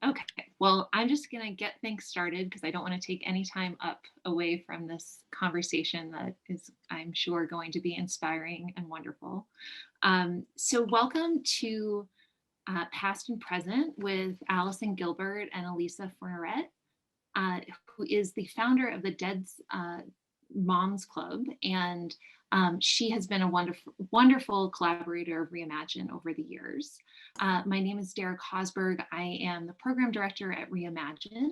Great. Okay. Well, I'm just going to get things started because I don't want to take any time up away from this conversation that is, I'm sure, going to be inspiring and wonderful. So, welcome to Past and Present with Allison Gilbert and Alicia Forneret, who is the founder of the Dead's Moms Club. And she has been a wonderful collaborator of Reimagine over the years. My name is Derek Hosberg. I am the program director at Reimagine.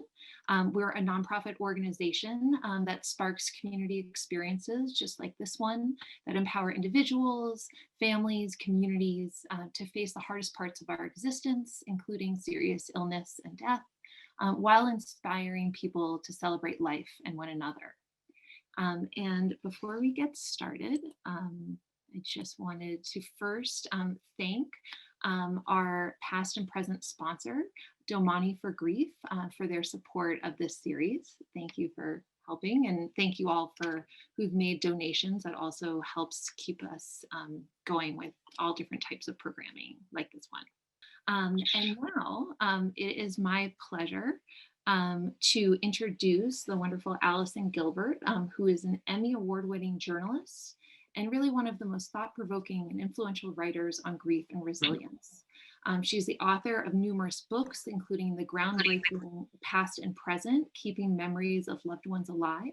We're a nonprofit organization that sparks community experiences just like this one that empower individuals, families, communities to face the hardest parts of our existence, including serious illness and death, while inspiring people to celebrate life and one another. And before we get started, I just wanted to first thank our past and present sponsor, Domani for Grief, for their support of this series. Thank you for helping, and thank you all for who've made donations. That also helps keep us going with all different types of programming like this one. And now it is my pleasure to introduce the wonderful Allison Gilbert, who is an Emmy Award-winning journalist and really one of the most thought-provoking and influential writers on grief and resilience. She's the author of numerous books, including the groundbreaking Past and Present, Keeping Memories of Loved Ones Alive.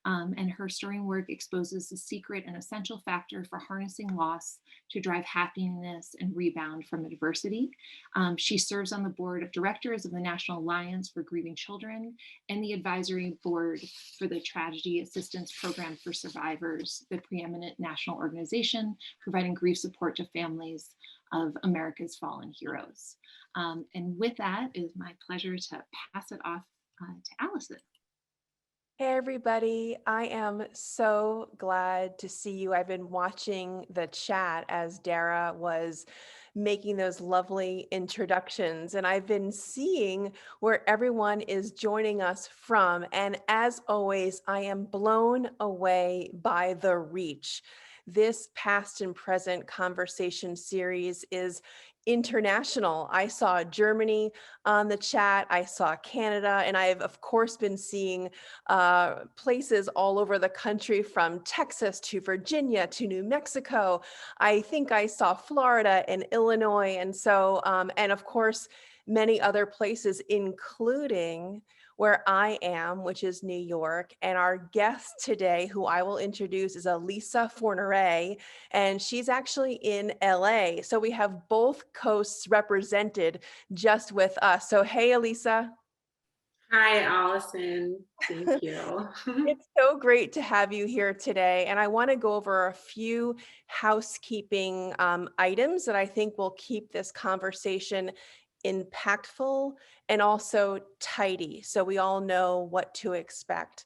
And her stirring work exposes the secret and essential factor for harnessing loss to drive happiness and rebound from adversity. She serves on the board of directors of the National Alliance for Grieving Children and the advisory board for the Tragedy Assistance Program for Survivors, the preeminent national organization providing grief support to families of America's fallen heroes. And with that, it is my pleasure to pass it off to Allison. Hey everybody, I am so glad to see you. I've been watching the chat as Dara was making those lovely introductions, and I've been seeing where everyone is joining us from. And as always, I am blown away by the reach. This past and present conversation series is international. I saw Germany on the chat, I saw Canada, and I've of course been seeing places all over the country, from Texas to Virginia to New Mexico. I think I saw Florida and Illinois, and so, and of course, many other places, including where I am, which is New York. And our guest today, who I will introduce, is Alicia Forneret, and she's actually in LA. So we have both coasts represented just with us. So hey, Alicia. Hi, Allison. Thank you. It's so great to have you here today. And I want to go over a few housekeeping items that I think will keep this conversation impactful and also tidy, so we all know what to expect.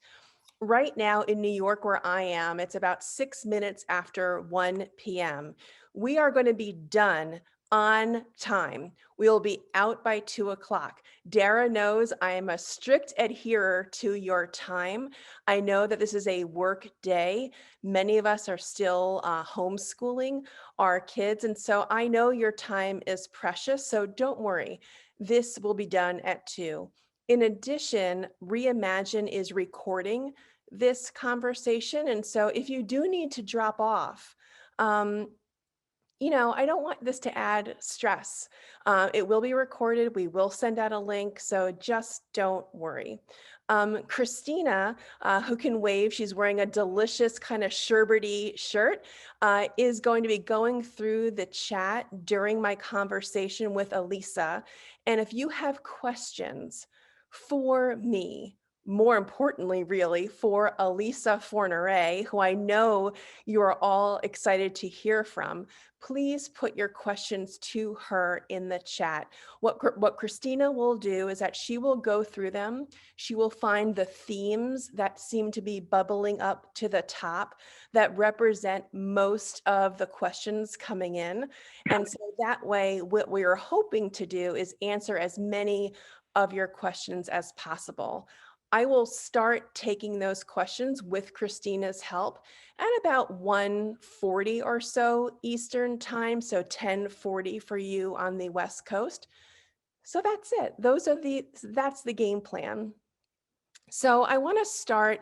Right now in New York, where I am, it's about 6 minutes after 1 p.m. We are going to be done on time. We'll be out by 2 o'clock. Dara knows I am a strict adherer to your time. I know that this is a work day. Many of us are still homeschooling our kids, and so I know your time is precious, so don't worry. This will be done at 2. In addition, Reimagine is recording this conversation, and so if you do need to drop off, I don't want this to add stress. It will be recorded. We will send out a link, so just don't worry. Christina, who can wave, she's wearing a delicious kind of sherbety shirt, is going to be going through the chat during my conversation with Alicia. And if you have questions for me, more importantly, really, for Alicia Forneret, who I know you are all excited to hear from, please put your questions to her in the chat. What Christina will do is that she will go through them. She will find the themes that seem to be bubbling up to the top that represent most of the questions coming in. And so that way, what we are hoping to do is answer as many of your questions as possible. I will start taking those questions with Christina's help at about 1:40 or so Eastern time, so 10:40 for you on the West Coast. So that's it. That's the game plan. So I want to start,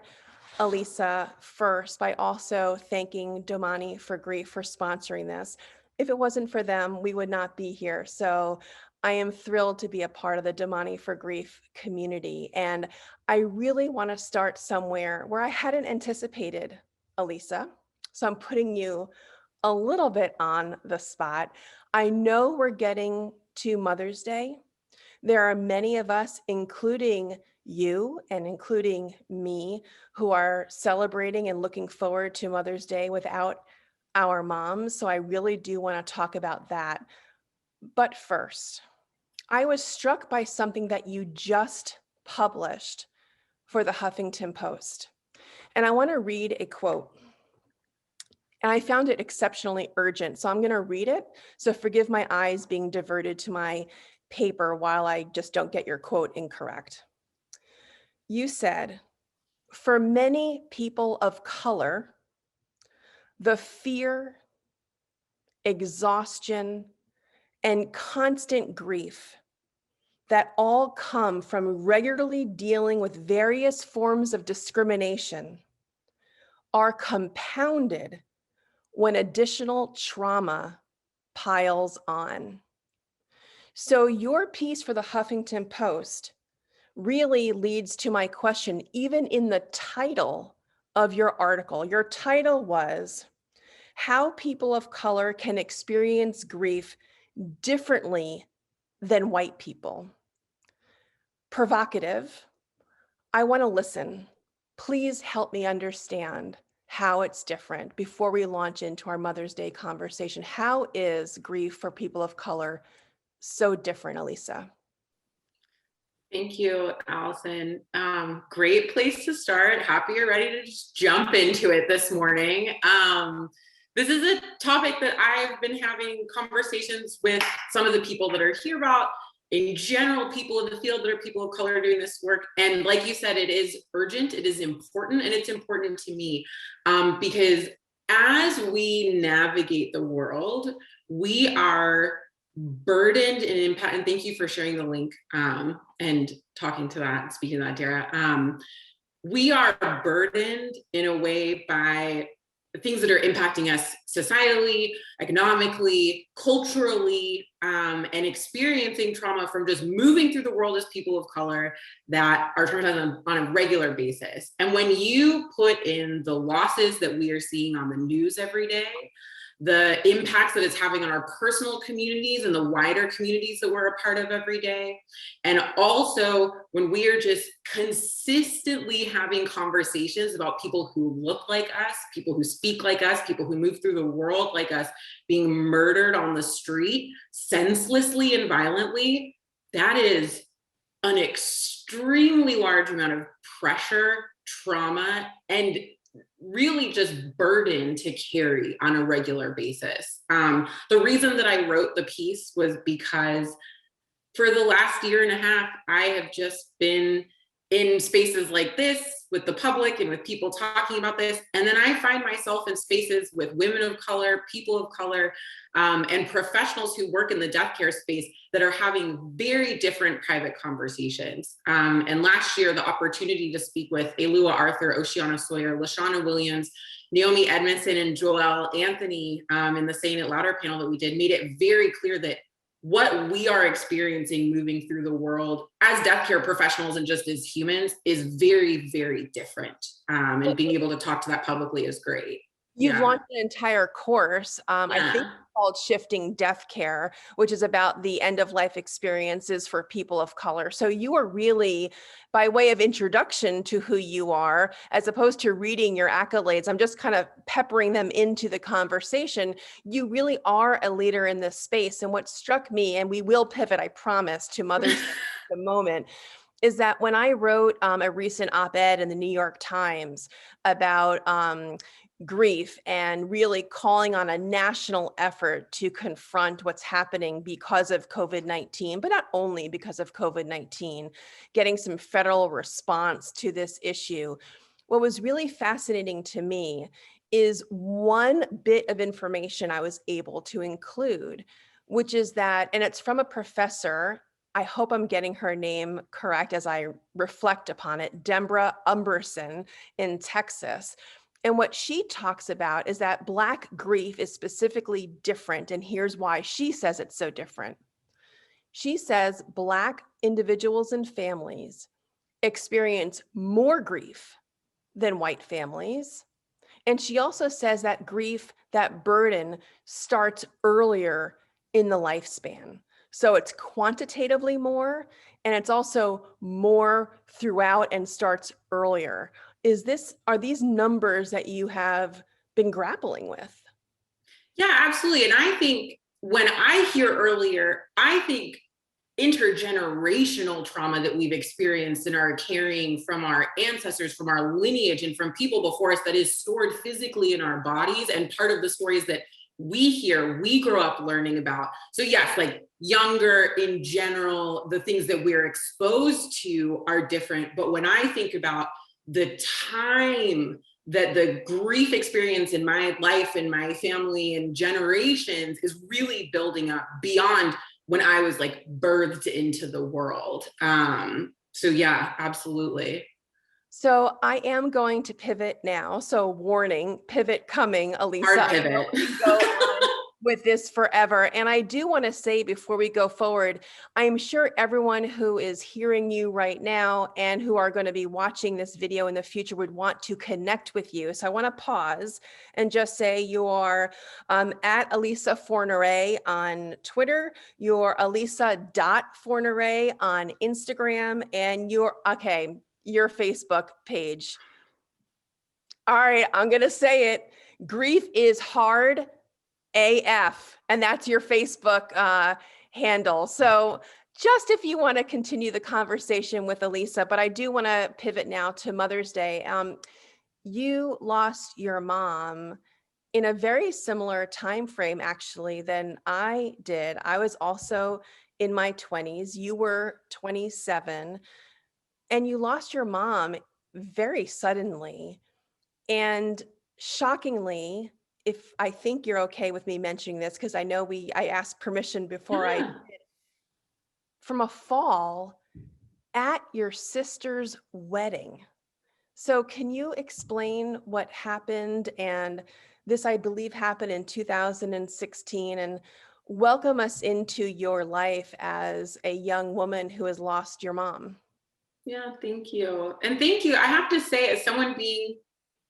Alicia, first by also thanking Domani for Grief for sponsoring this. If it wasn't for them, we would not be here. So I am thrilled to be a part of the Domani for Grief community. And I really want to start somewhere where I hadn't anticipated, Alicia. So I'm putting you a little bit on the spot. I know we're getting to Mother's Day. There are many of us, including you and including me, who are celebrating and looking forward to Mother's Day without our moms. So I really do want to talk about that. But first, I was struck by something that you just published for the Huffington Post. And I want to read a quote. And I found it exceptionally urgent. So I'm going to read it. So forgive my eyes being diverted to my paper while I just don't get your quote incorrect. You said, for many people of color, the fear, exhaustion, and constant grief that all come from regularly dealing with various forms of discrimination are compounded when additional trauma piles on. So your piece for the Huffington Post really leads to my question, even in the title of your article. Your title was, How People of Color Can Experience Grief Differently Than White People. Provocative. I want to listen. Please help me understand how it's different before we launch into our Mother's Day conversation. How is grief for people of color so different, Alicia? Thank you, Allison. Great place to start. Happy you're ready to just jump into it this morning. This is a topic that I've been having conversations with some of the people that are here about. In general, people in the field that are people of color doing this work. And like you said, it is urgent, it is important, and it's important to me because as we navigate the world, we are burdened and impact. And thank you for sharing the link and talking to that, speaking to that, Dara. We are burdened in a way by the things that are impacting us societally, economically, culturally, and experiencing trauma from just moving through the world as people of color that are traumatized on a regular basis. And when you put in the losses that we are seeing on the news every day, the impacts that it's having on our personal communities and the wider communities that we're a part of every day. And also when we are just consistently having conversations about people who look like us, people who speak like us, people who move through the world like us, being murdered on the street senselessly and violently, that is an extremely large amount of pressure, trauma, and really just burden to carry on a regular basis. The reason that I wrote the piece was because for the last year and a half, I have just been in spaces like this with the public and with people talking about this. And then I find myself in spaces with women of color, people of color, and professionals who work in the death care space that are having very different private conversations. And last year, the opportunity to speak with Alua Arthur, Oceana Sawyer, Lashana Williams, Naomi Edmondson, and Joel Anthony in the Saying It Louder panel that we did made it very clear that what we are experiencing moving through the world as death care professionals and just as humans is very, very different. And being able to talk to that publicly is great. You've launched an entire course, I think called Shifting Death Care, which is about the end of life experiences for people of color. So you are really, by way of introduction to who you are, as opposed to reading your accolades, I'm just kind of peppering them into the conversation. You really are a leader in this space. And what struck me, and we will pivot, I promise, to Mother's Day in a moment, is that when I wrote a recent op-ed in the New York Times about grief and really calling on a national effort to confront what's happening because of COVID-19, but not only because of COVID-19, getting some federal response to this issue. What was really fascinating to me is one bit of information I was able to include, which is that, and it's from a professor, I hope I'm getting her name correct as I reflect upon it, Dembra Umberson in Texas. And what she talks about is that Black grief is specifically different. And here's why she says it's so different. She says Black individuals and families experience more grief than white families. And she also says that grief, that burden starts earlier in the lifespan. So it's quantitatively more, and it's also more throughout and starts earlier. Are these numbers that you have been grappling with? Yeah, absolutely. And I think when I hear earlier, I think intergenerational trauma that we've experienced and are carrying from our ancestors, from our lineage, and from people before us that is stored physically in our bodies. And part of the stories that we hear, we grow up learning about. So yes, like younger in general, the things that we're exposed to are different. But when I think about the time that the grief experience in my life and my family and generations is really building up beyond when I was like birthed into the world. So yeah, absolutely. So I am going to pivot now. So warning, pivot coming, Alisa. Hard pivot. We can go on with this forever. And I do want to say before we go forward, I'm sure everyone who is hearing you right now and who are going to be watching this video in the future would want to connect with you. So I want to pause and just say you are at Alicia Forneret on Twitter, you're Alisa.Forneret on Instagram, and you're, okay, your Facebook page. All right, I'm going to say it. Grief is hard AF, and that's your Facebook handle. So just if you want to continue the conversation with Alicia, but I do want to pivot now to Mother's Day. You lost your mom in a very similar time frame, actually, than I did. I was also in my 20s. You were 27, and you lost your mom very suddenly. And shockingly, if I think you're okay with me mentioning this, because I know I asked permission before I did, from a fall at your sister's wedding. So can you explain what happened? And this, I believe, happened in 2016, and welcome us into your life as a young woman who has lost your mom. Yeah, thank you. And thank you. I have to say, as someone being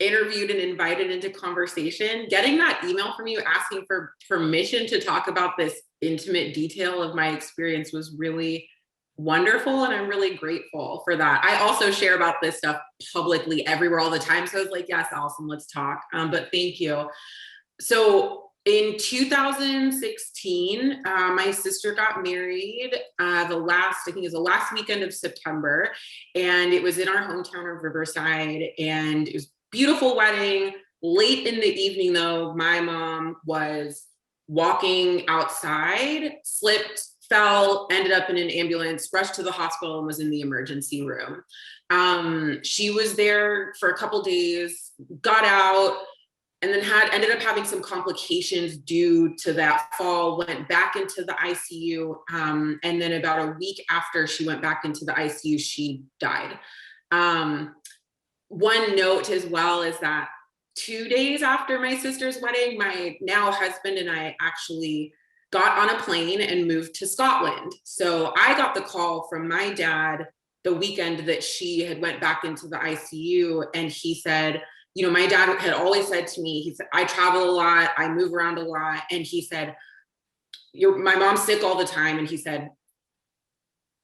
interviewed and invited into conversation, getting that email from you asking for permission to talk about this intimate detail of my experience was really wonderful. And I'm really grateful for that. I also share about this stuff publicly everywhere all the time. So I was like, yes, Allison, let's talk. But thank you. So in 2016, my sister got married I think it was the last weekend of September, and it was in our hometown of Riverside, and it was a beautiful wedding. Late in the evening though, my mom was walking outside, slipped, fell, ended up in an ambulance, rushed to the hospital, and was in the emergency room. She was there for a couple days, got out, and then ended up having some complications due to that fall, went back into the ICU. And then about a week after she went back into the ICU, she died. One note as well is that 2 days after my sister's wedding, my now husband and I actually got on a plane and moved to Scotland. So I got the call from my dad the weekend that she had went back into the ICU, and he said, you know, my dad had always said to me, he said, I travel a lot, I move around a lot. And he said, my mom's sick all the time. And he said,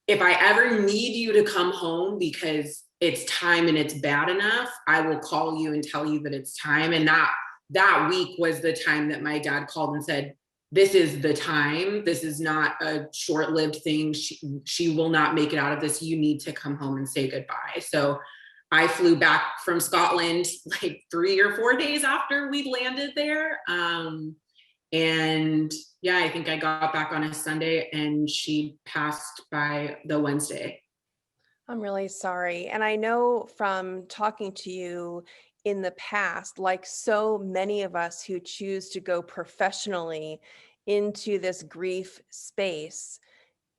if I ever need you to come home because it's time and it's bad enough, I will call you and tell you that it's time. And that week was the time that my dad called and said, this is the time. This is not a short-lived thing. She will not make it out of this. You need to come home and say goodbye. So I flew back from Scotland like 3 or 4 days after we landed there. And yeah, I think I got back on a Sunday and she passed by the Wednesday. I'm really sorry. And I know from talking to you in the past, like so many of us who choose to go professionally into this grief space,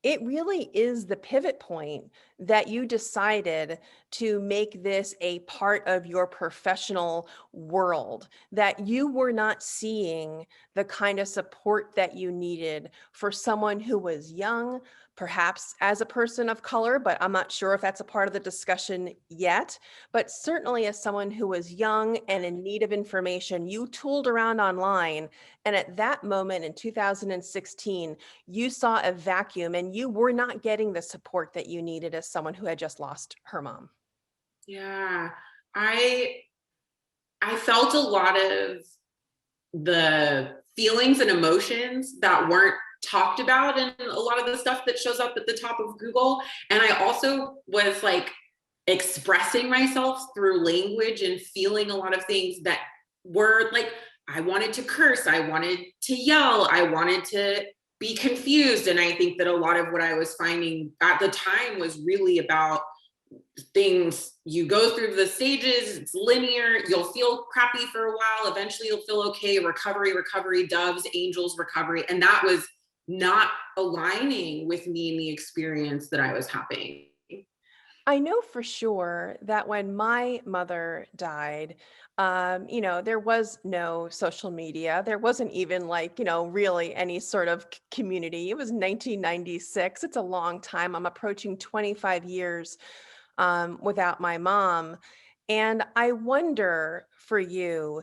it really is the pivot point that you decided to make this a part of your professional world, that you were not seeing the kind of support that you needed for someone who was young, perhaps as a person of color, but I'm not sure if that's a part of the discussion yet. But certainly, as someone who was young and in need of information, you tooled around online. And at that moment in 2016, you saw a vacuum and you were not getting the support that you needed as someone who had just lost her mom. Yeah. I I felt a lot of the feelings and emotions that weren't talked about and a lot of the stuff that shows up at the top of Google. And I also was like expressing myself through language and feeling a lot of things that were like, I wanted to curse, I wanted to yell, I wanted to be confused. And I think that a lot of what I was finding at the time was really about things. You go through the stages, it's linear, you'll feel crappy for a while, eventually you'll feel okay, recovery, doves, angels, recovery. And that was not aligning with me and the experience that I was having. I know for sure that when my mother died, there was no social media. There wasn't even like, really any sort of community. It was 1996. It's a long time. I'm approaching 25 years without my mom. And I wonder for you,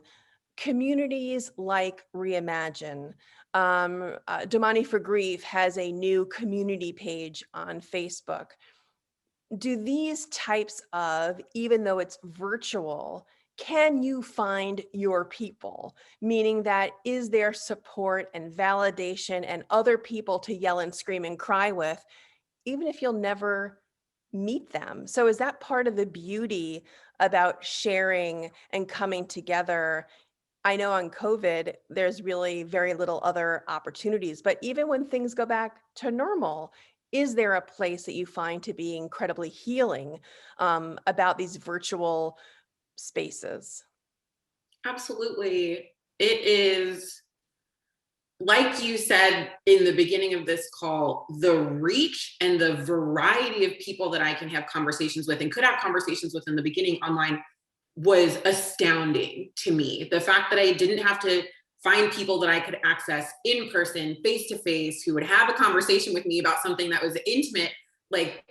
communities like Reimagine, Damani for Grief has a new community page on Facebook. Do these types of, even though it's virtual, can you find your people? Meaning that is there support and validation and other people to yell and scream and cry with, even if you'll never meet them? So is that part of the beauty about sharing and coming together? I know on COVID, there's really very little other opportunities, but even when things go back to normal, is there a place that you find to be incredibly healing about these virtual spaces? Absolutely. It is, like you said in the beginning of this call, the reach and the variety of people that I can have conversations with and could have conversations with in the beginning online was astounding to me. The fact that I didn't have to find people that I could access in person, face to face, who would have a conversation with me about something that was intimate, like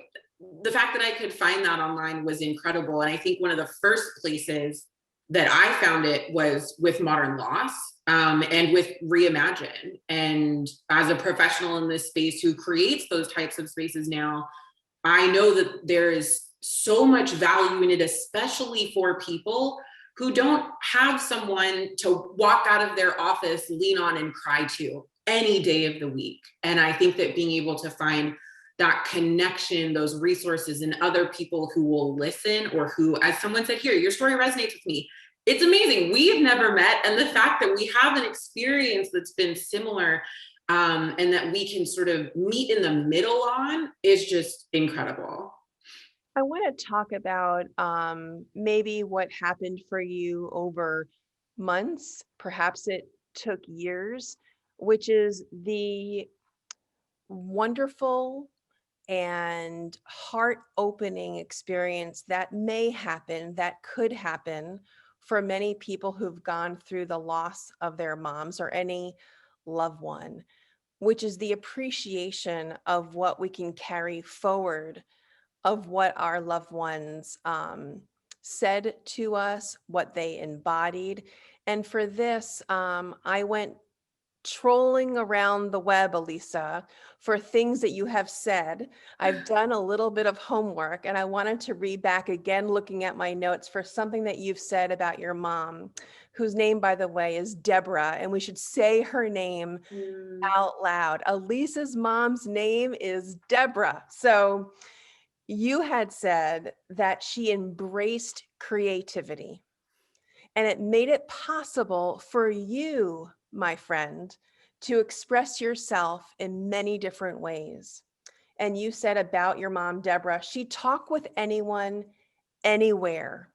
the fact that I could find that online was incredible. And I think one of the first places that I found it was with Modern Loss, and with Reimagine. And as a professional in this space who creates those types of spaces now, I know that there is so much value in it, especially for people who don't have someone to walk out of their office, lean on, and cry to any day of the week. And I think that being able to find that connection, those resources, and other people who will listen, or who, as someone said here, your story resonates with me. It's amazing. We've never met. And the fact that we have an experience that's been similar, and that we can sort of meet in the middle on, is just incredible. I want to talk about maybe what happened for you over months, perhaps it took years, which is the wonderful and heart-opening experience that may happen, that could happen for many people who've gone through the loss of their moms or any loved one, which is the appreciation of what we can carry forward, of what our loved ones said to us, what they embodied. And for this, I went trolling around the web, Elisa, for things that you have said. I've done a little bit of homework and I wanted to read back again, looking at my notes for something that you've said about your mom, whose name, by the way, is Deborah. And we should say her name Mm. out loud. Elisa's mom's name is Deborah. So you had said that she embraced creativity and it made it possible for you, my friend, to express yourself in many different ways. And you said about your mom, Deborah, she talked with anyone, anywhere.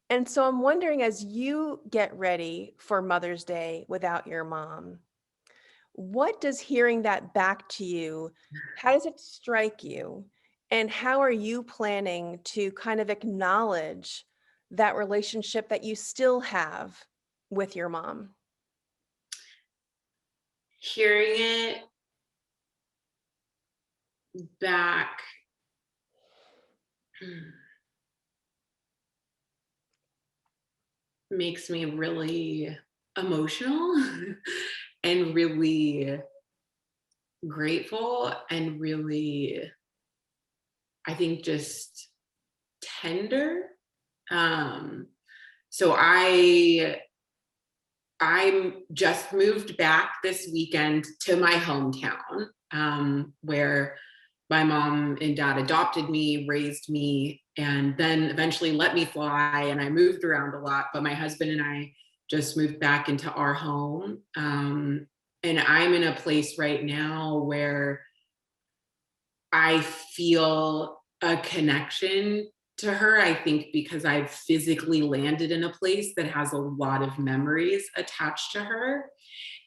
And so I'm wondering, as you get ready for Mother's Day without your mom, What does hearing that back to you, how does it strike you? And how are you planning to kind of acknowledge that relationship that you still have with your mom? Hearing it back makes me really emotional and really grateful and really, I think, just tender. Um, so I just moved back this weekend to my hometown, where my mom and dad adopted me, raised me, and then eventually let me fly. And I moved around a lot, but my husband and I just moved back into our home. And I'm in a place right now where I feel a connection to her, I think, because I've physically landed in a place that has a lot of memories attached to her.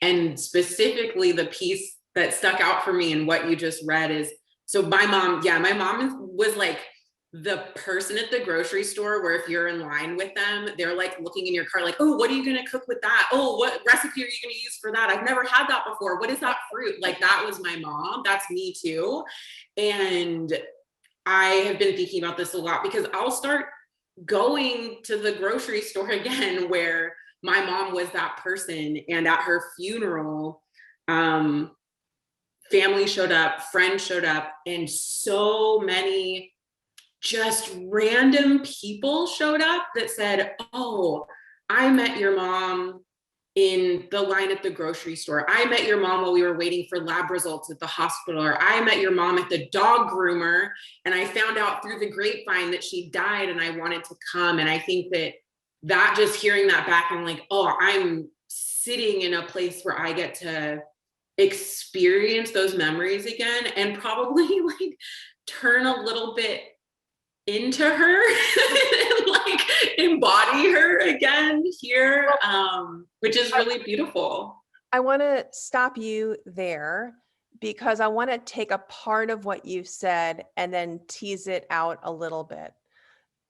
And specifically, the piece that stuck out for me in what you just read is, so my mom, yeah, my mom was like the person at the grocery store where if you're in line with them, they're like looking in your car, like, oh, what are you going to cook with that? Oh, what recipe are you going to use for that? I've never had that before. What is that fruit? Like, that was my mom. That's me too. And I have been thinking about this a lot because I'll start going to the grocery store again where my mom was that person. And at her funeral, family showed up, friends showed up, and so many just random people showed up that said, oh, I met your mom in the line at the grocery store. I met your mom while we were waiting for lab results at the hospital. Or I met your mom at the dog groomer and I found out through the grapevine that she died and I wanted to come. And I think that just hearing that back, I'm like, oh, I'm sitting in a place where I get to experience those memories again and probably like turn a little bit into her and like embody her again here, which is really beautiful. I want to stop you there because I want to take a part of what you said and then tease it out a little bit.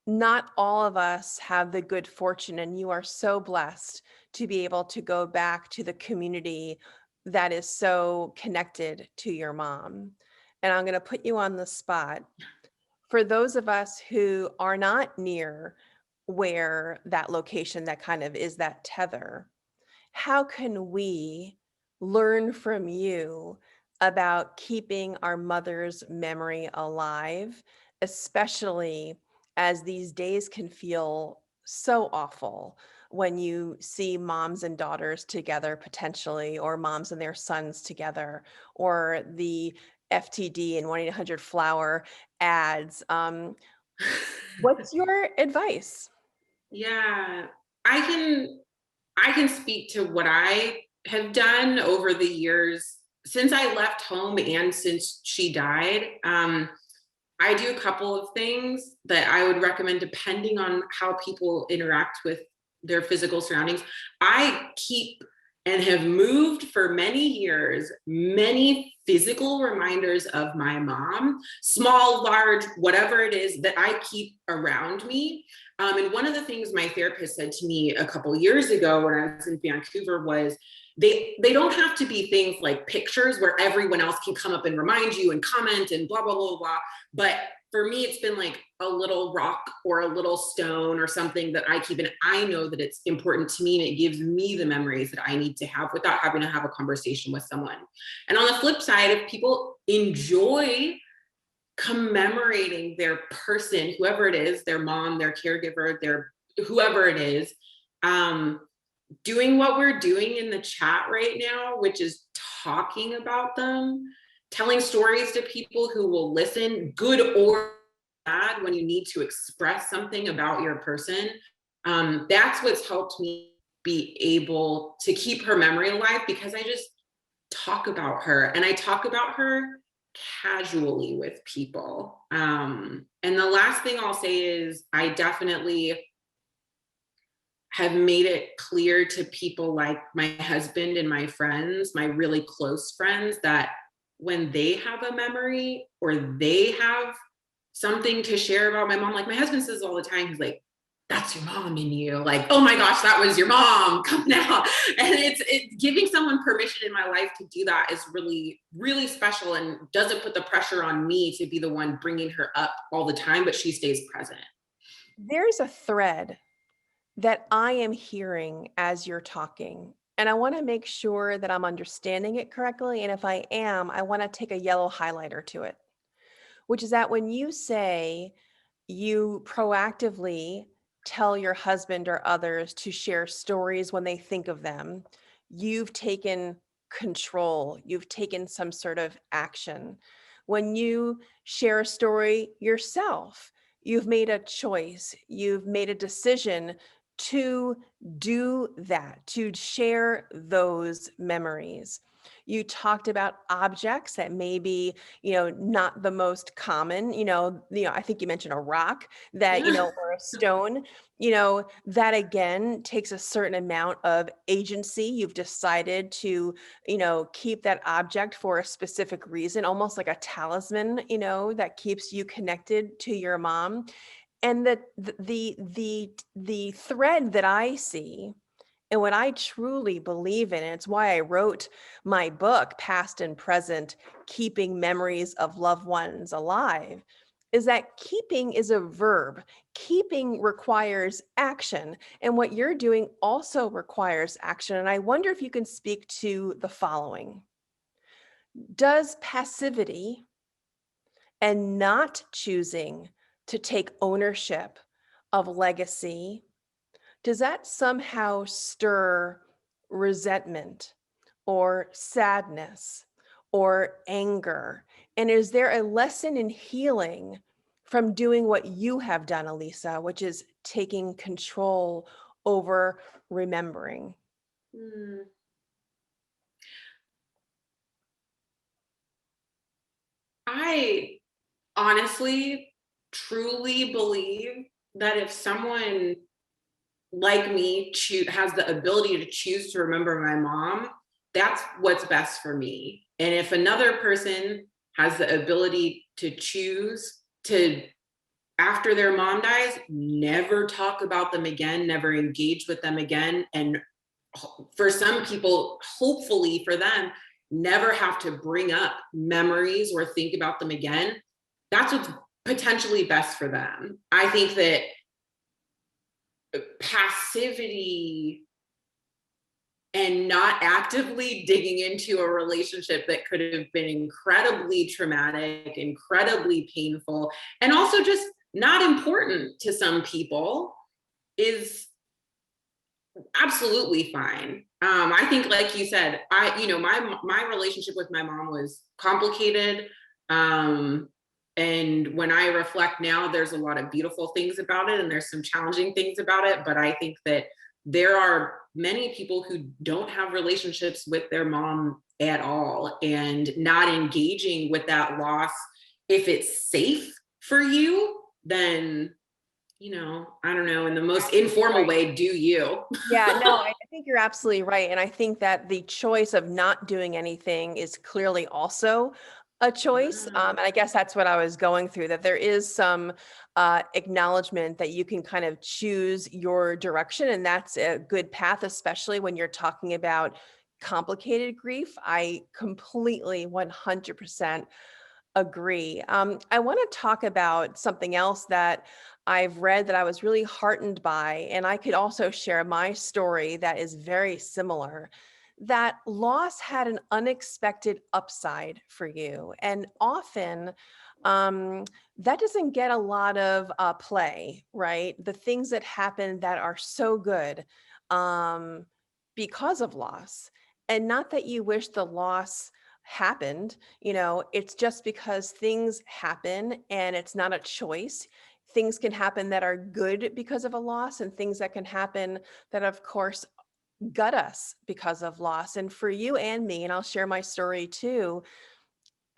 Not all of us have the good fortune, and you are so blessed to be able to go back to the community that is so connected to your mom. And I'm going to put you on the spot. For those of us who are not near where that location that kind of is that tether, how can we learn from you about keeping our mother's memory alive, especially as these days can feel so awful when you see moms and daughters together potentially, or moms and their sons together, or the FTD and 1-800-Flower ads. What's your advice? Yeah, I can speak to what I have done over the years since I left home and since she died. I do a couple of things that I would recommend depending on how people interact with their physical surroundings. I keep and have moved for many years, many physical reminders of my mom, small, large, whatever it is that I keep around me. And one of the things my therapist said to me a couple years ago when I was in Vancouver was, they don't have to be things like pictures where everyone else can come up and remind you and comment and blah, blah, blah, blah. But for me, it's been like a little rock or a little stone or something that I keep. And I know that it's important to me and it gives me the memories that I need to have without having to have a conversation with someone. And on the flip side, if people enjoy commemorating their person, whoever it is, their mom, their caregiver, their whoever it is, doing what we're doing in the chat right now, which is talking about them, telling stories to people who will listen, good or bad, when you need to express something about your person. That's what's helped me be able to keep her memory alive, because I just talk about her and I talk about her casually with people. And the last thing I'll say is I definitely have made it clear to people like my husband and my friends, my really close friends, that when they have a memory or they have something to share about my mom, like my husband says all the time, he's like, that's your mom in you. Like, oh my gosh, that was your mom coming out. And it's giving someone permission in my life to do that is really, really special, and doesn't put the pressure on me to be the one bringing her up all the time, but she stays present. There's a thread that I am hearing as you're talking, and I want to make sure that I'm understanding it correctly. And if I am, I want to take a yellow highlighter to it, which is that when you say you proactively tell your husband or others to share stories when they think of them, you've taken control, you've taken some sort of action. When you share a story yourself, you've made a choice, you've made a decision to do that, to share those memories. You talked about objects that may be, not the most common, I think you mentioned a rock that, Yeah. or a stone, that again takes a certain amount of agency. You've decided to, keep that object for a specific reason, almost like a talisman, that keeps you connected to your mom. And the thread that I see, and what I truly believe in, and it's why I wrote my book, Past and Present, Keeping Memories of Loved Ones Alive, is that keeping is a verb. Keeping requires action. And what you're doing also requires action. And I wonder if you can speak to the following. Does passivity and not choosing to take ownership of legacy, does that somehow stir resentment or sadness or anger? And is there a lesson in healing from doing what you have done, Alicia, which is taking control over remembering? Hmm. I honestly, truly believe that if someone like me has the ability to choose to remember my mom, that's what's best for me. And if another person has the ability to choose to, after their mom dies, never talk about them again, never engage with them again, and for some people, hopefully for them, never have to bring up memories or think about them again, that's what's potentially best for them. I think that passivity and not actively digging into a relationship that could have been incredibly traumatic, incredibly painful, and also just not important to some people is absolutely fine. I think, like you said, my relationship with my mom was complicated. And when I reflect now, there's a lot of beautiful things about it, and there's some challenging things about it. But I think that there are many people who don't have relationships with their mom at all, and not engaging with that loss. If it's safe for you, then I don't know, in the most informal way, do you? Yeah, no, I think you're absolutely right. And I think that the choice of not doing anything is clearly also a choice. And I guess that's what I was going through, that there is some acknowledgement that you can kind of choose your direction. And that's a good path, especially when you're talking about complicated grief. I completely 100% agree. I want to talk about something else that I've read that I was really heartened by, and I could also share my story that is very similar. That loss had an unexpected upside for you, and often that doesn't get a lot of play, right? The things that happen that are so good um, because of loss, and not that you wish the loss happened, it's just because things happen and it's not a choice. Things can happen that are good because of a loss, and things that can happen that, of course, gut us because of loss. And for you and me, and I'll share my story too,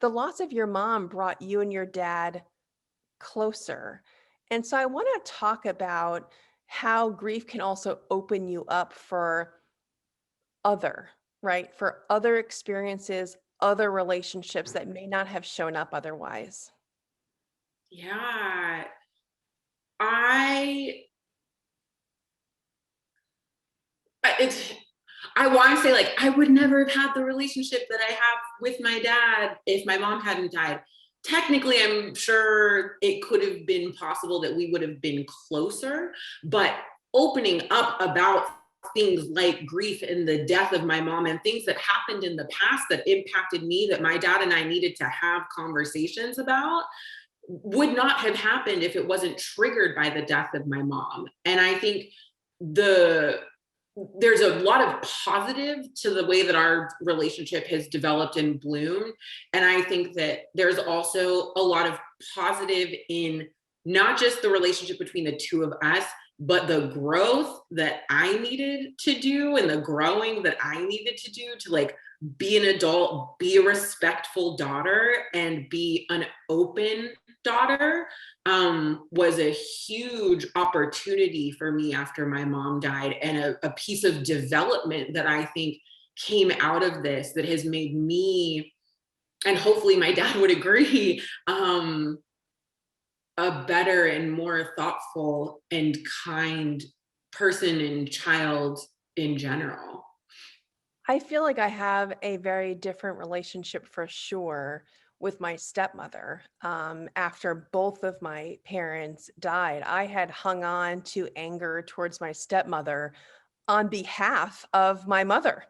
the loss of your mom brought you and your dad closer. And so I want to talk about how grief can also open you up for other, right? For other experiences, other relationships that may not have shown up otherwise. Yeah. I it's I want to say, like, I would never have had the relationship that I have with my dad if my mom hadn't died. Technically, I'm sure it could have been possible that we would have been closer, but opening up about things like grief and the death of my mom and things that happened in the past that impacted me that my dad and I needed to have conversations about would not have happened if it wasn't triggered by the death of my mom. And I think the there's a lot of positive to the way that our relationship has developed and bloomed. And I think that there's also a lot of positive in not just the relationship between the two of us, but the growth that I needed to do and the growing that I needed to do to, like, be an adult, be a respectful daughter, and be an open daughter, was a huge opportunity for me after my mom died, and a piece of development that I think came out of this that has made me, and hopefully my dad would agree, a better and more thoughtful and kind person and child in general. I feel like I have a very different relationship for sure with my stepmother. After both of my parents died, I had hung on to anger towards my stepmother on behalf of my mother.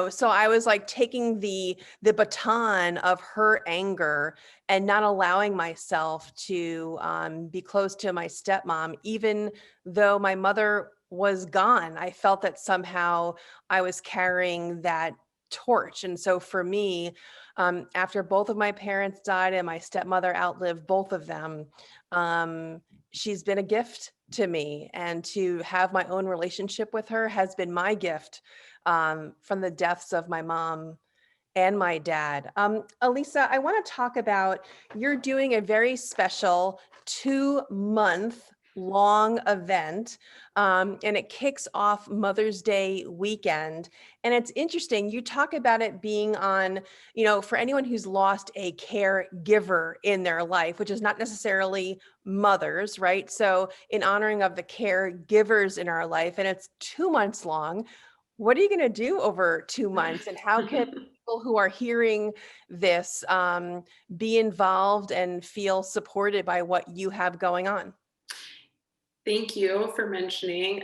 So I was like taking the baton of her anger and not allowing myself to be close to my stepmom, even though my mother was gone. I felt that somehow I was carrying that torch. And so for me, after both of my parents died and my stepmother outlived both of them, she's been a gift to me. And to have my own relationship with her has been my gift, from the deaths of my mom and my dad. Alisa, I want to talk about, you're doing a very special 2-month long event, and it kicks off Mother's Day weekend. And it's interesting, you talk about it being on, for anyone who's lost a caregiver in their life, which is not necessarily mothers, right? So in honoring of the caregivers in our life, and it's 2 months long. What are you going to do over 2 months, and how can people who are hearing this be involved and feel supported by what you have going on? Thank you for mentioning.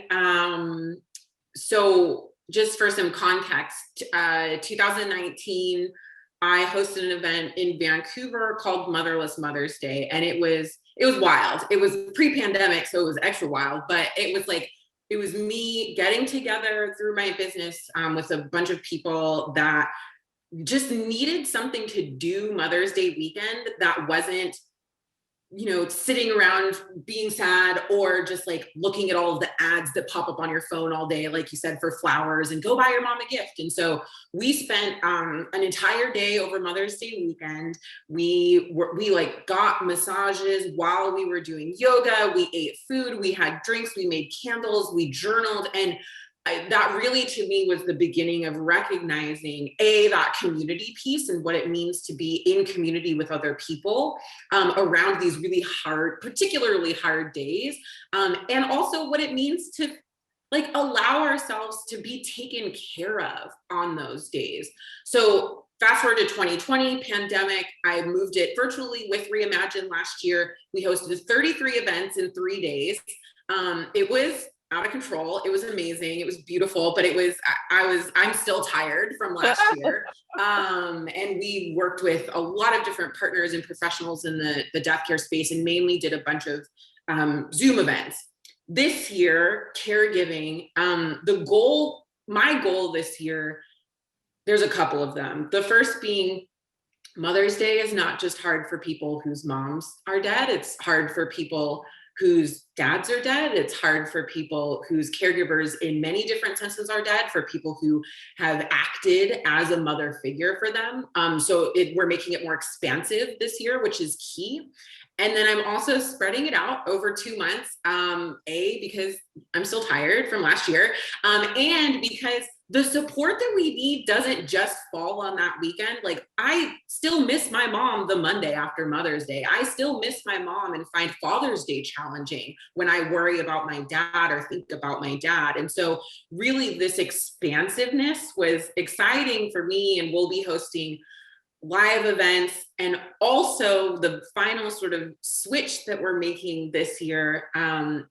So just for some context, 2019, I hosted an event in Vancouver called Motherless Mother's Day, and it was wild. It was pre-pandemic, so it was extra wild, but it was me getting together through my business, with a bunch of people that just needed something to do Mother's Day weekend that wasn't, sitting around being sad or just like looking at all of the ads that pop up on your phone all day, like you said, for flowers and go buy your mom a gift. And so we spent an entire day over Mother's Day weekend. We like got massages while we were doing yoga. We ate food. We had drinks. We made candles. We journaled. And that really, to me, was the beginning of recognizing that community piece and what it means to be in community with other people, around these really hard, particularly hard days, and also what it means to, like, allow ourselves to be taken care of on those days. So fast forward to 2020 pandemic, I moved it virtually with Reimagine last year. We hosted 33 events in 3 days. It was out of control. It was amazing. It was beautiful, but I'm still tired from last year. And we worked with a lot of different partners and professionals in the death care space, and mainly did a bunch of Zoom events. This year, caregiving, my goal this year, there's a couple of them. The first being, Mother's Day is not just hard for people whose moms are dead. It's hard for people whose dads are dead. It's hard for people whose caregivers in many different senses are dead, for people who have acted as a mother figure for them. We're making it more expansive this year, which is key. And then I'm also spreading it out over 2 months, because I'm still tired from last year, and because the support that we need doesn't just fall on that weekend. Like, I still miss my mom the Monday after Mother's Day. I still miss my mom and find Father's Day challenging when I worry about my dad or think about my dad. And so really this expansiveness was exciting for me, and we'll be hosting live events. And also the final sort of switch that we're making this year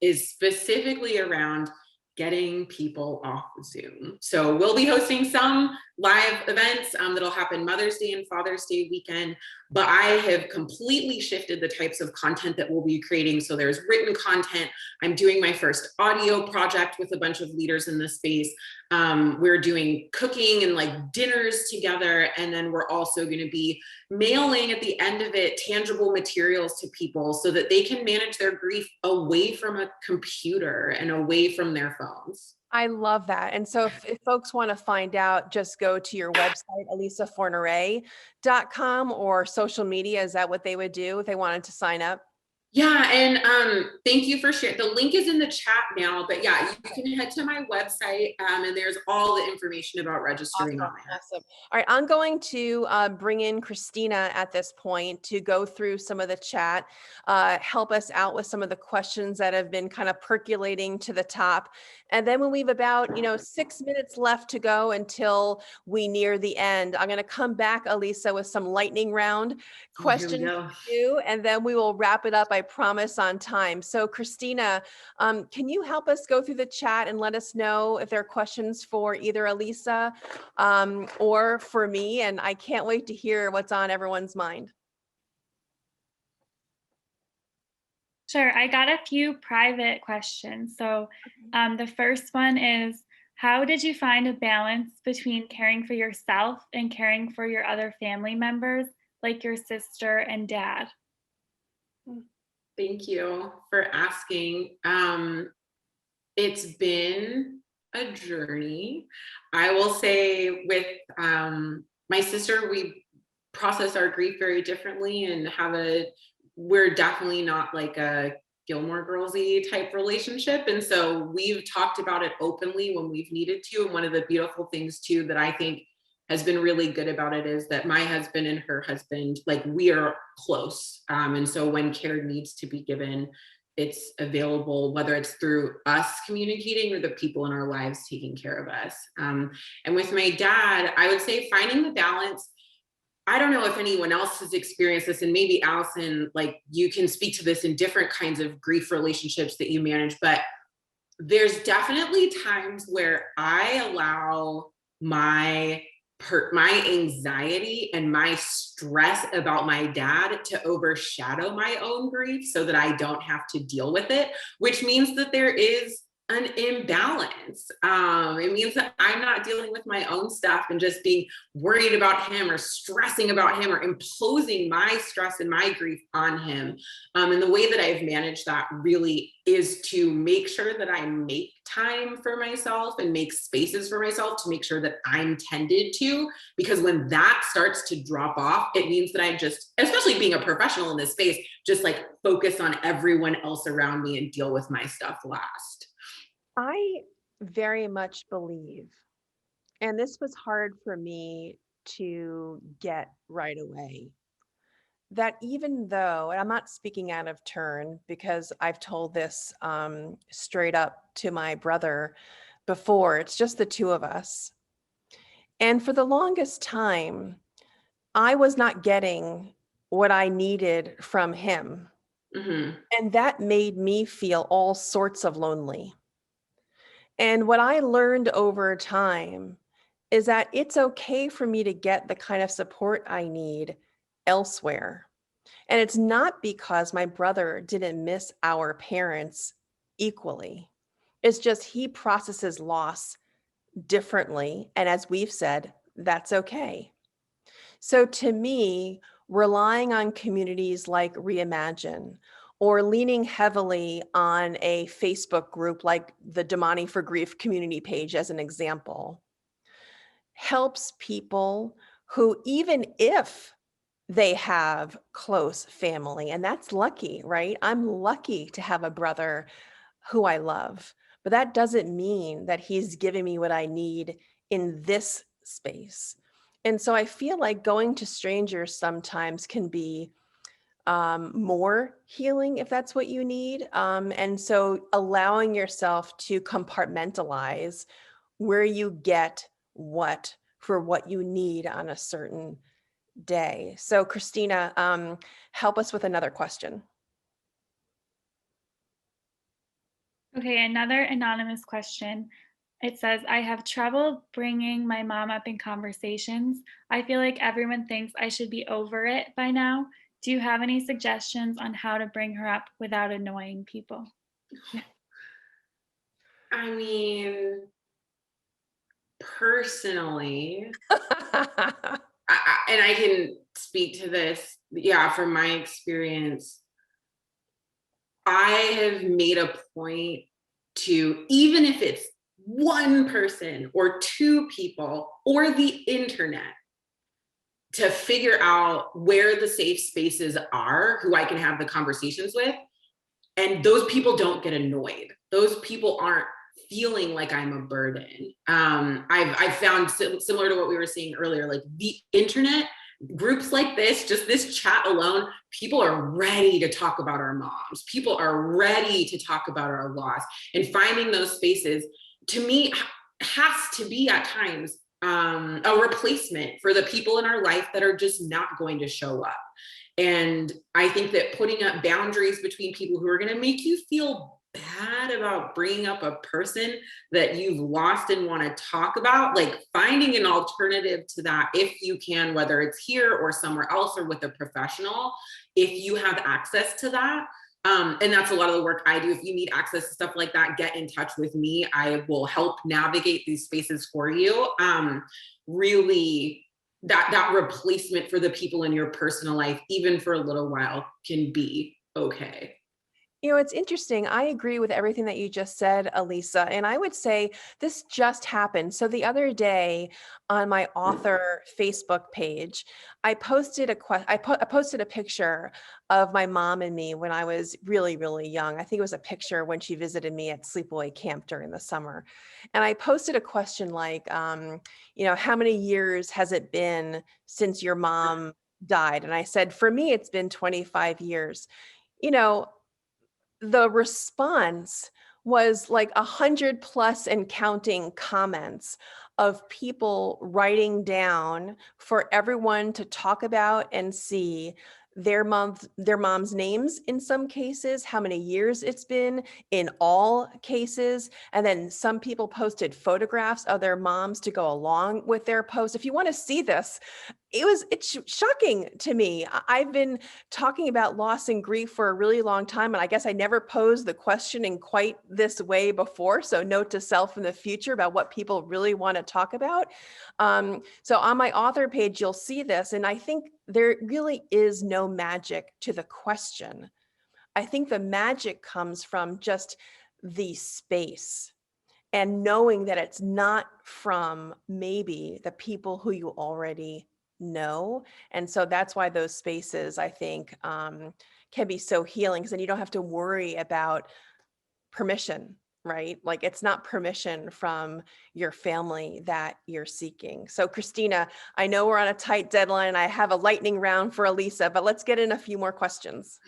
is specifically around getting people off Zoom. So we'll be hosting some live events that'll happen Mother's Day and Father's Day weekend, but I have completely shifted the types of content that we'll be creating. So there's written content. I'm doing my first audio project with a bunch of leaders in this space. We're doing cooking and like dinners together. And then we're also going to be mailing at the end of it tangible materials to people so that they can manage their grief away from a computer and away from their phones. I love that. And so if folks want to find out, just go to your website, alisaforneret.com, or social media. Is that what they would do if they wanted to sign up? Yeah, and thank you for sharing. The link is in the chat now, but yeah, you can head to my website, and there's all the information about registering on there. Awesome. All right, I'm going to bring in Christina at this point to go through some of the chat, help us out with some of the questions that have been kind of percolating to the top. And then when we've about, 6 minutes left to go until we near the end, I'm going to come back, Alisa, with some lightning round questions for you, and then we will wrap it up, I promise, on time. So Christina, can you help us go through the chat and let us know if there are questions for either Alisa or for me? And I can't wait to hear what's on everyone's mind. Sure, I got a few private questions. So the first one is, how did you find a balance between caring for yourself and caring for your other family members, like your sister and dad? Thank you for asking. It's been a journey. I will say with my sister, we process our grief very differently and we're definitely not like a Gilmore Girls-y type relationship. And so we've talked about it openly when we've needed to. And one of the beautiful things too that I think has been really good about it is that my husband and her husband, like, we are close. And so when care needs to be given, it's available, whether it's through us communicating or the people in our lives taking care of us. And with my dad, I would say finding the balance. I don't know if anyone else has experienced this, and maybe Allison, like, you can speak to this in different kinds of grief relationships that you manage, but there's definitely times where I allow my anxiety and my stress about my dad to overshadow my own grief so that I don't have to deal with it, which means that there is an imbalance. It means that I'm not dealing with my own stuff and just being worried about him or stressing about him or imposing my stress and my grief on him. And the way that I've managed that really is to make sure that I make time for myself and make spaces for myself to make sure that I'm tended to, because when that starts to drop off, it means that I just, especially being a professional in this space, just like focus on everyone else around me and deal with my stuff last. I very much believe, and this was hard for me to get right away, that even though, and I'm not speaking out of turn because I've told this straight up to my brother before, it's just the two of us. And for the longest time, I was not getting what I needed from him. Mm-hmm. And that made me feel all sorts of lonely. And what I learned over time is that it's okay for me to get the kind of support I need elsewhere. And it's not because my brother didn't miss our parents equally. It's just he processes loss differently. And as we've said, that's okay. So to me, relying on communities like Reimagine or leaning heavily on a Facebook group like the Damani for Grief community page as an example, helps people who, even if they have close family, and that's lucky, right? I'm lucky to have a brother who I love, but that doesn't mean that he's giving me what I need in this space. And so I feel like going to strangers sometimes can be more healing if that's what you need. And so allowing yourself to compartmentalize where you get what for what you need on a certain day. So Christina, help us with another question. Okay, another anonymous question. It says, I have trouble bringing my mom up in conversations. I feel like everyone thinks I should be over it by now. Do you have any suggestions on how to bring her up without annoying people? I mean, personally, and I can speak to this, yeah, from my experience, I have made a point to, even if it's one person or two people or the internet, to figure out where the safe spaces are, who I can have the conversations with. And those people don't get annoyed. Those people aren't feeling like I'm a burden. I've found similar to what we were saying earlier, like the internet, groups like this, just this chat alone, people are ready to talk about our moms. People are ready to talk about our loss. And finding those spaces, to me, has to be at times a replacement for the people in our life that are just not going to show up. And I think that putting up boundaries between people who are going to make you feel bad about bringing up a person that you've lost and want to talk about, like finding an alternative to that if you can, whether it's here or somewhere else or with a professional, if you have access to that. And that's a lot of the work I do. If you need access to stuff like that, get in touch with me. I will help navigate these spaces for you. Really, that replacement for the people in your personal life, even for a little while, can be okay. You know, it's interesting. I agree with everything that you just said, Elisa. And I would say this just happened. So the other day on my author Facebook page, I posted I posted a picture of my mom and me when I was really, really young. I think it was a picture when she visited me at sleepaway camp during the summer. And I posted a question like, you know, how many years has it been since your mom died? And I said, for me, it's been 25 years. You know, the response was like 100 plus and counting comments of people writing down for everyone to talk about and see their mom's names in some cases, how many years it's been in all cases. And then some people posted photographs of their moms to go along with their post. If you want to see this, it's shocking to me. I've been talking about loss and grief for a really long time, and I guess I never posed the question in quite this way before. So note to self in the future about what people really want to talk about. So on my author page, you'll see this, and I think there really is no magic to the question. I think the magic comes from just the space and knowing that it's not from maybe the people who you already know. And so that's why those spaces, I think, can be so healing, because then you don't have to worry about permission, right? Like it's not permission from your family that you're seeking. So Christina, I know we're on a tight deadline and I have a lightning round for Elisa, but let's get in a few more questions.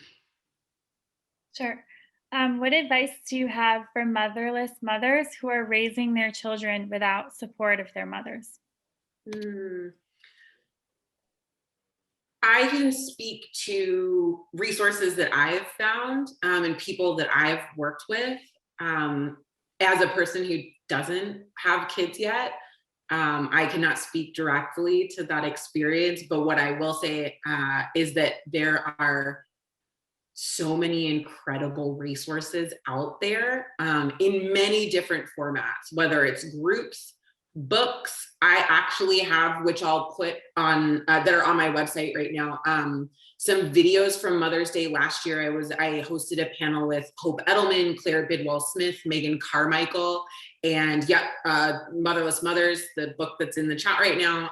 Sure. What advice do you have for motherless mothers who are raising their children without support of their mothers? I can speak to resources that I've found and people that I've worked with. As a person who doesn't have kids yet, I cannot speak directly to that experience, but what I will say is that there are so many incredible resources out there in many different formats, whether it's groups, books, I actually have, which I'll put on, that are on my website right now, some videos from Mother's Day last year. I hosted a panel with Hope Edelman, Claire Bidwell Smith, Megan Carmichael, and Motherless Mothers, the book that's in the chat right now,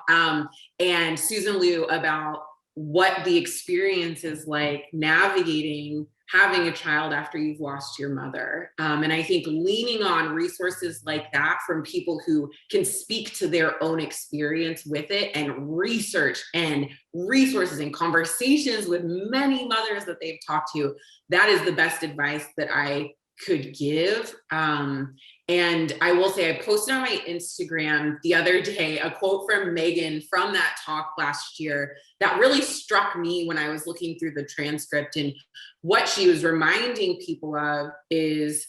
and Susan Liu, about what the experience is like navigating having a child after you've lost your mother. And I think leaning on resources like that from people who can speak to their own experience with it, and research and resources and conversations with many mothers that they've talked to, that is the best advice that I could give. And I will say, I posted on my Instagram the other day a quote from Megan from that talk last year that really struck me when I was looking through the transcript. And what she was reminding people of is,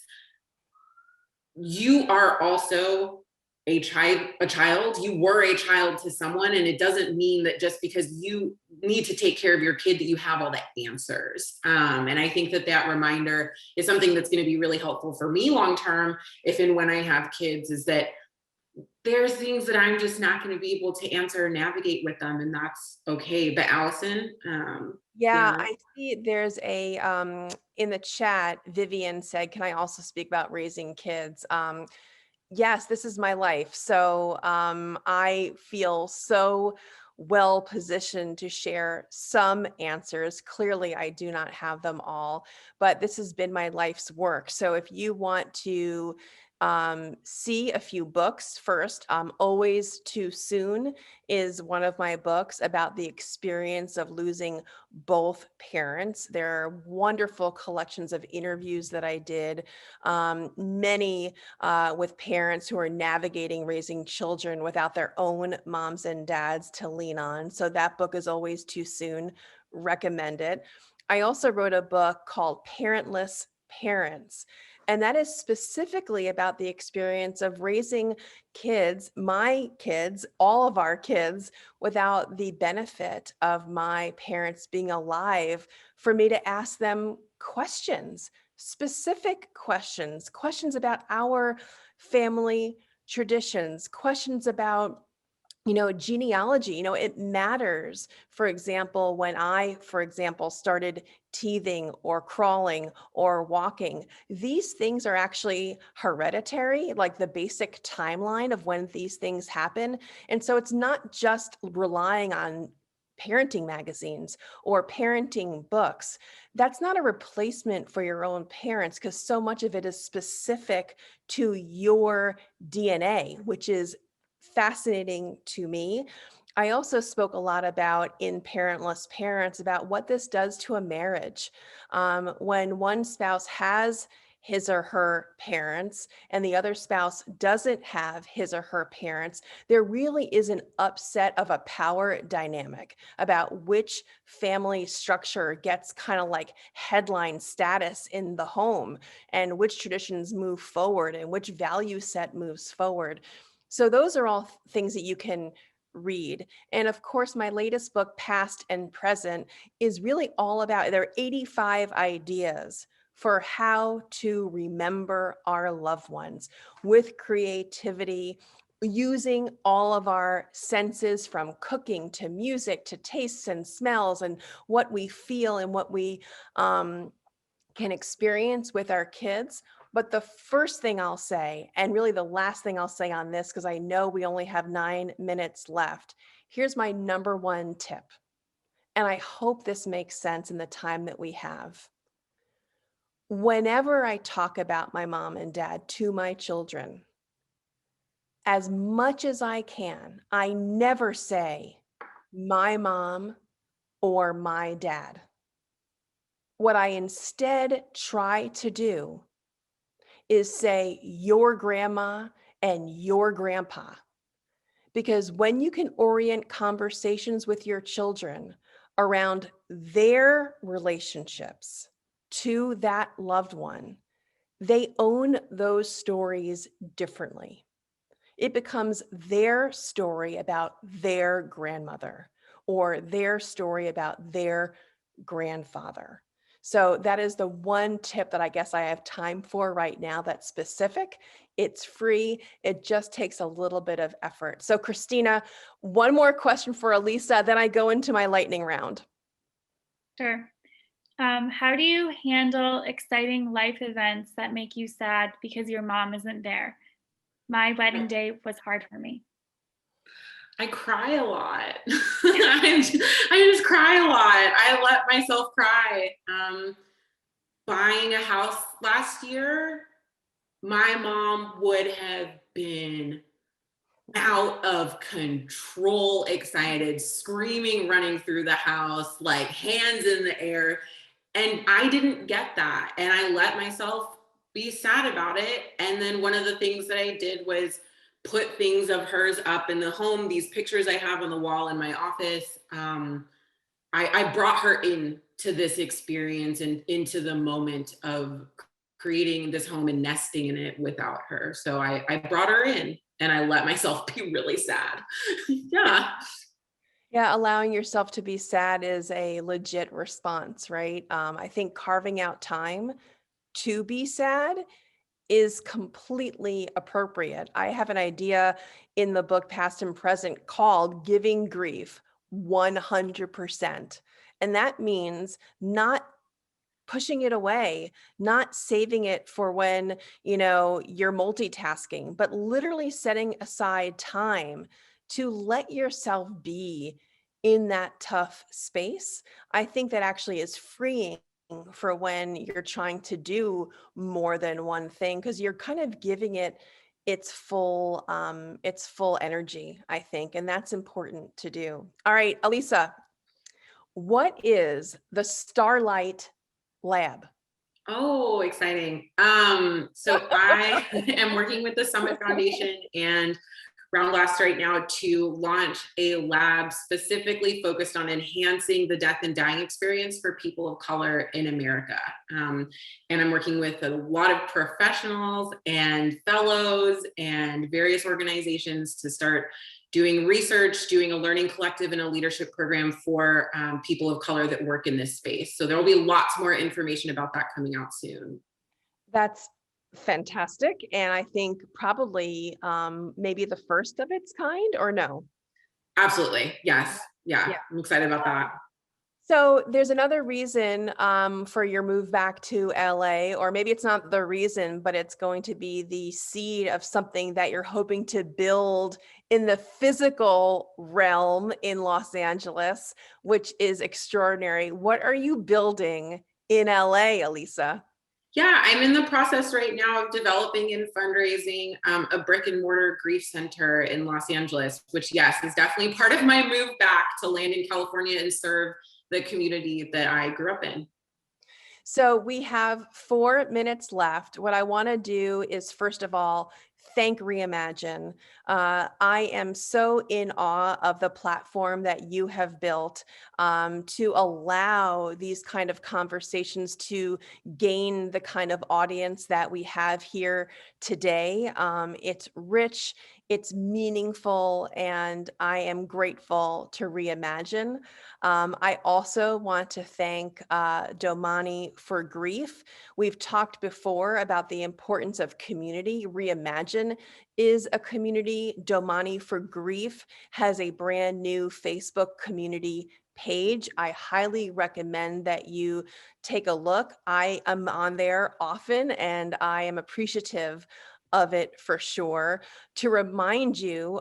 you are also a child. You were a child to someone, and it doesn't mean that just because you need to take care of your kid that you have all the answers. And I think that reminder is something that's going to be really helpful for me long term, if and when I have kids, is that there's things that I'm just not going to be able to answer or navigate with them, and that's okay. But Allison, Yeah, I see there's a in the chat, Vivian said, can I also speak about raising kids? Yes, this is my life. So I feel so well positioned to share some answers. Clearly, I do not have them all, but this has been my life's work. So if you want to see a few books first, Always Too Soon is one of my books about the experience of losing both parents. There are wonderful collections of interviews that I did, many with parents who are navigating raising children without their own moms and dads to lean on. So that book is Always Too Soon. Recommend it. I also wrote a book called Parentless Parents, and that is specifically about the experience of raising kids, my kids, all of our kids, without the benefit of my parents being alive for me to ask them questions, specific questions, questions about our family traditions, questions about genealogy. It matters. For example, when I, started teething or crawling or walking, these things are actually hereditary, like the basic timeline of when these things happen. And so it's not just relying on parenting magazines or parenting books. That's not a replacement for your own parents, because so much of it is specific to your DNA, which is fascinating to me. I also spoke a lot about in Parentless Parents about what this does to a marriage. When one spouse has his or her parents and the other spouse doesn't have his or her parents, there really is an upset of a power dynamic about which family structure gets kind of like headline status in the home, and which traditions move forward and which value set moves forward. So those are all things that you can read. And of course, my latest book, Past and Present, is really all about, there are 85 ideas for how to remember our loved ones with creativity, using all of our senses, from cooking to music to tastes and smells, and what we feel and what we can experience with our kids. But the first thing I'll say, and really the last thing I'll say on this, because I know we only have 9 minutes left, here's my number one tip. And I hope this makes sense in the time that we have. Whenever I talk about my mom and dad to my children, as much as I can, I never say my mom or my dad. What I instead try to do is say your grandma and your grandpa. Because when you can orient conversations with your children around their relationships to that loved one, they own those stories differently. It becomes their story about their grandmother or their story about their grandfather. So that is the one tip that I guess I have time for right now that's specific, It's free. It just takes a little bit of effort. So Christina, one more question for Elisa, then I go into my lightning round. Sure. How do you handle exciting life events that make you sad because your mom isn't there? My wedding day was hard for me. I cry a lot. I just cry a lot. I let myself cry. Buying a house last year, my mom would have been out of control, excited, screaming, running through the house, like hands in the air. And I didn't get that. And I let myself be sad about it. And then one of the things that I did was put things of hers up in the home, these pictures I have on the wall in my office. I brought her in to this experience and into the moment of creating this home and nesting in it without her. So I brought her in and I let myself be really sad. Yeah. Yeah, allowing yourself to be sad is a legit response, right? I think carving out time to be sad is completely appropriate. I have an idea in the book Past and Present called Giving Grief 100%. And that means not pushing it away, not saving it for when, you're multitasking, but literally setting aside time to let yourself be in that tough space. I think that actually is freeing for when you're trying to do more than one thing, because you're kind of giving it its full energy, I think, and that's important to do. All right, Elisa, what is the Starlight Lab? Oh, exciting. So I am working with the Summit Foundation and Round Glass right now to launch a lab specifically focused on enhancing the death and dying experience for people of color in America. And I'm working with a lot of professionals and fellows and various organizations to start doing research, doing a learning collective and a leadership program for people of color that work in this space. So there will be lots more information about that coming out soon. That's fantastic. And I think probably maybe the first of its kind, or no? Absolutely. Yes. Yeah. Yeah. I'm excited about that. So there's another reason for your move back to LA, or maybe it's not the reason, but it's going to be the seed of something that you're hoping to build in the physical realm in Los Angeles, which is extraordinary. What are you building in LA, Elisa? Yeah, I'm in the process right now of developing and fundraising a brick and mortar grief center in Los Angeles, which, yes, is definitely part of my move back to land in California and serve the community that I grew up in. So we have 4 minutes left. What I want to do is, first of all, thank Reimagine. I am so in awe of the platform that you have built to allow these kind of conversations to gain the kind of audience that we have here today. It's rich, it's meaningful, and I am grateful to Reimagine. I also want to thank Domani for grief. We've talked before about the importance of community. Reimagine is a community. Domani for grief has a brand new Facebook community page. I highly recommend that you take a look. I am on there often and I am appreciative of it for sure. To remind you,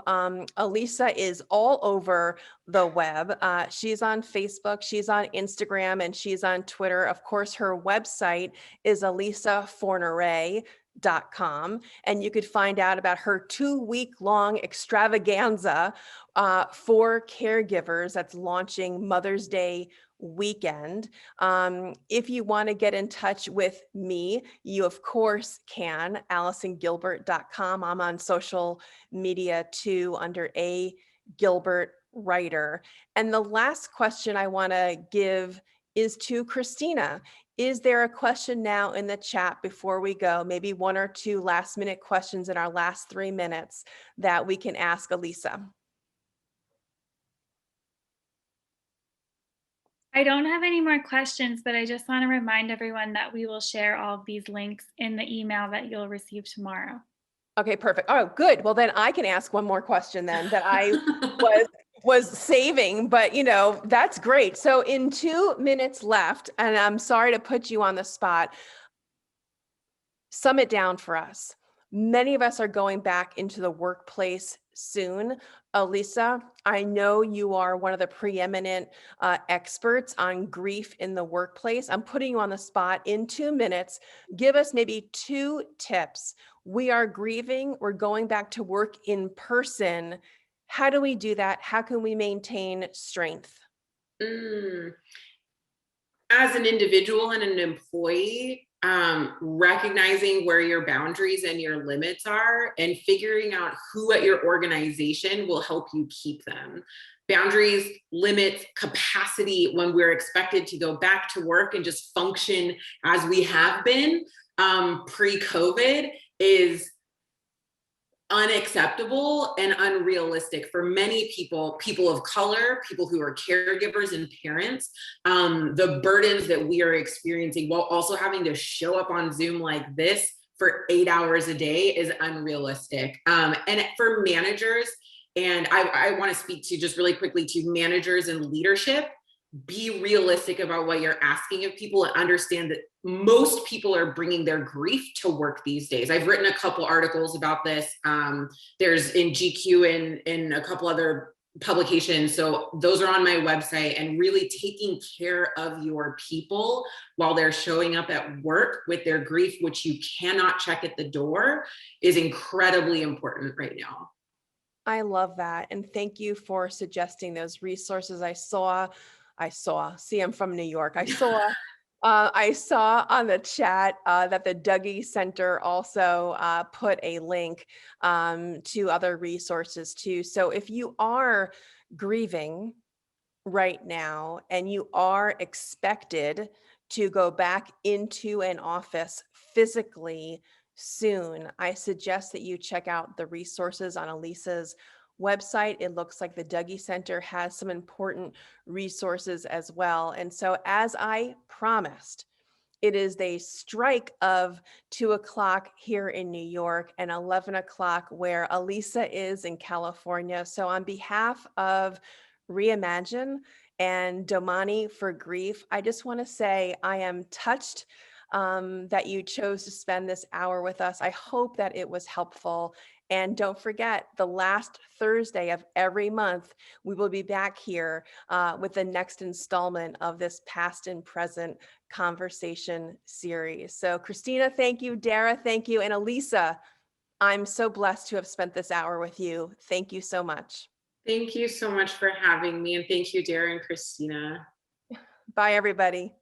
Elisa is all over the web. She's on Facebook, she's on Instagram, and she's on Twitter. Of course, her website is alisaforneret.com, and you could find out about her 2-week-long extravaganza for caregivers that's launching Mother's Day weekend. If you want to get in touch with me, you of course can, AllisonGilbert.com. I'm on social media too under A Gilbert Writer. And the last question I want to give is to Christina. Is there a question now in the chat before we go? Maybe 1 or 2 last minute questions in our last 3 minutes that we can ask Elisa. I don't have any more questions, but I just want to remind everyone that we will share all of these links in the email that you'll receive tomorrow. Okay, perfect. Oh, good. Well, then I can ask one more question then that I was saving, but that's great. So in 2 minutes left, and I'm sorry to put you on the spot, sum it down for us. Many of us are going back into the workplace soon. Alisa, I know you are one of the preeminent experts on grief in the workplace. I'm putting you on the spot in 2 minutes. Give us maybe 2 tips. We are grieving, we're going back to work in person. How do we do that? How can we maintain strength? As an individual and an employee, recognizing where your boundaries and your limits are and figuring out who at your organization will help you keep them. Boundaries, limits, capacity when we're expected to go back to work and just function as we have been pre-COVID is unacceptable and unrealistic for many people of color, people who are caregivers and parents. The burdens that we are experiencing while also having to show up on Zoom like this for 8 hours a day is unrealistic. And for managers, and I want to speak to just really quickly to managers and leadership, be realistic about what you're asking of people and understand that most people are bringing their grief to work these days. I've written a couple articles about this. There's in GQ and in a couple other publications. So those are on my website, and really taking care of your people while they're showing up at work with their grief, which you cannot check at the door, is incredibly important right now. I love that. And thank you for suggesting those resources. See, I'm from New York. I saw on the chat that the Dougie Center also put a link to other resources too. So if you are grieving right now and you are expected to go back into an office physically soon, I suggest that you check out the resources on Alicia's website. It looks like the Dougie Center has some important resources as well. And so, as I promised, it is the strike of 2:00 here in New York and 11:00 where Alicia is in California. So on behalf of Reimagine and Domani for Grief, I just want to say I am touched that you chose to spend this hour with us. I hope that it was helpful. And don't forget, the last Thursday of every month, we will be back here with the next installment of this past and present conversation series. So Christina, thank you. Dara, thank you. And Alicia, I'm so blessed to have spent this hour with you. Thank you so much. Thank you so much for having me. And thank you, Dara and Christina. Bye, everybody.